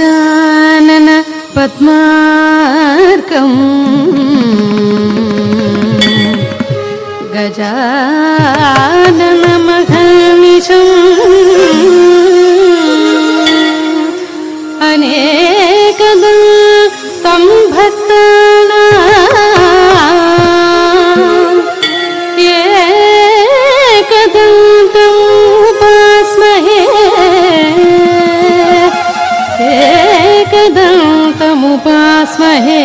गजानन पद्मार्कम् गजानन महर्निशम् अनेकदन्तं भक्तानाम् एकदन्तम् उपास्महे एकदन्तमुपास्महे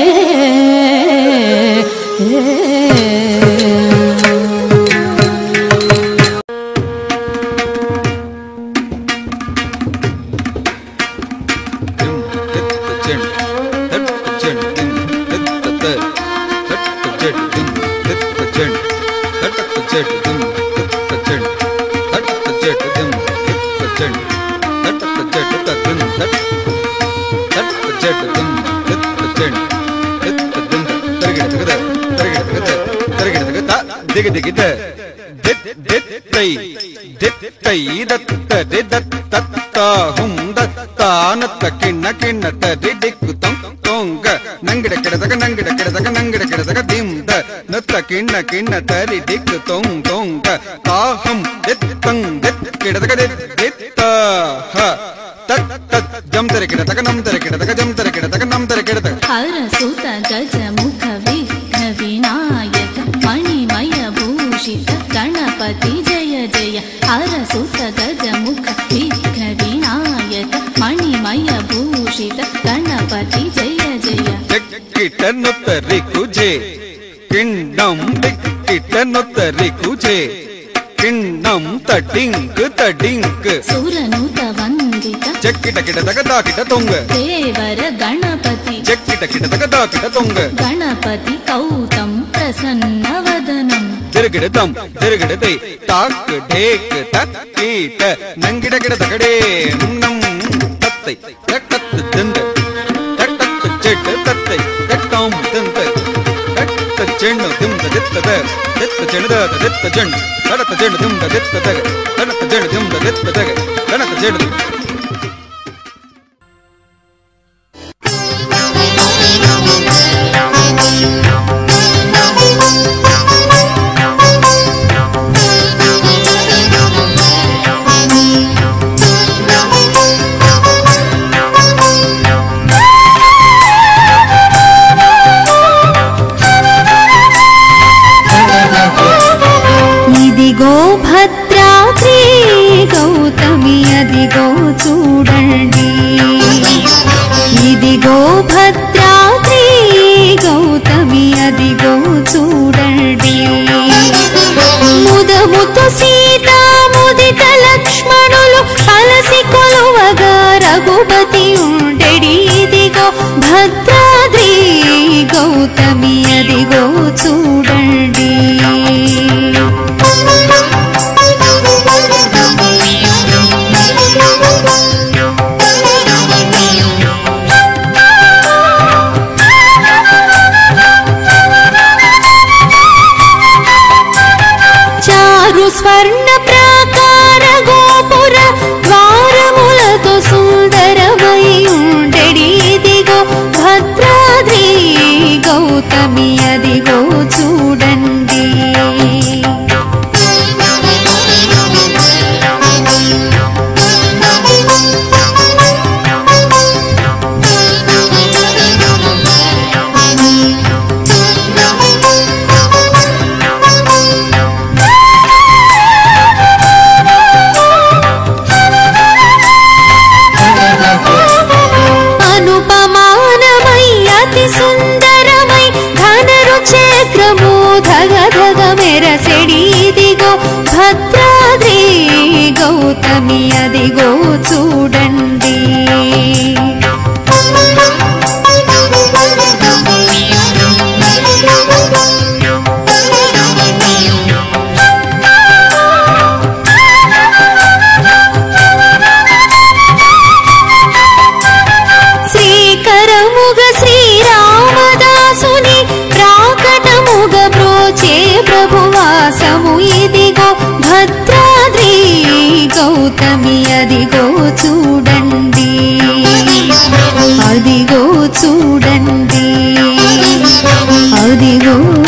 किन्न तरि दिक् तों तों ताहं दित्तं दित् किडतक दित्त ह तत् तत् जम तरि किडतक नम तरि किडतक जम तरि किडतक नम तरि किडतक हर सुत गज मुख विघ्न विनायक मणिमय भूषित गणपति जय जय हर सुत गज मुख विघ्न विनायक मणिमय भूषित गणपति जय जय किटनुतरि कुजे किन्नम दिक्किटनुतरि कुजे किन्नम तडिंक तडिंक सुरनुत वंदित चक्किट किटतक दाकिट तोंग देवर गणपति चक्किट किटतक दाकिट तोंग गणपति कौतं प्रसन्न वदनम दिर्गिडतम दिर्गिडते ताक ढेक तक्कीट नंगिड किडतकड़े नम तत्तै तक्कत् दंद तक्कत् चेट तत्तै तक्कम दंद ಚೆಣ್ಣು ದಿಂದ ದಿತ್ತದ ದಿತ್ತ ಚೆಣ್ಣದ ದಿತ್ತ ಚೆಣ್ಣು ಕಡತ ಚೆಣ್ಣು ದಿಂದ ದಿತ್ತದ ಕಡತ ಚೆಣ್ಣು ದಿಂದ ದಿತ್ತದ ಕಡತ ಚೆಣ್ಣು ఇదిగో భద్రాద్రి గౌతమి అదిగో చూడండి ఇదిగో భద్రాద్రి గౌతమి అదిగో చూడండి ముదముతో సీతా ముదిత లక్ష్మణులు అలసి కొలువగా రఘుపతి ఉండెడి ఇదిగో భద్రాద్రి గౌతమి అదిగో చూడండి స్వర్ణ ప్రాకార గోపుర ద్వారములతో సుందరమై ఉండెడి ఇదిగో భద్రాద్రి గౌతమి అదిగో చూడండి సుందరమై ఘనరు చక్రము ధగ ధగ మెరసెడి ఇదిగో భద్రాద్రి గౌతమి అదిగో చూడండి శ్రీకరముగ శ్రీరామదాసుని ప్రాకటముగ బ్రోచే ప్రభువాసము ఇదిగో భద్రాద్రి గౌతమి అదిగో చూడండి ఇదిగో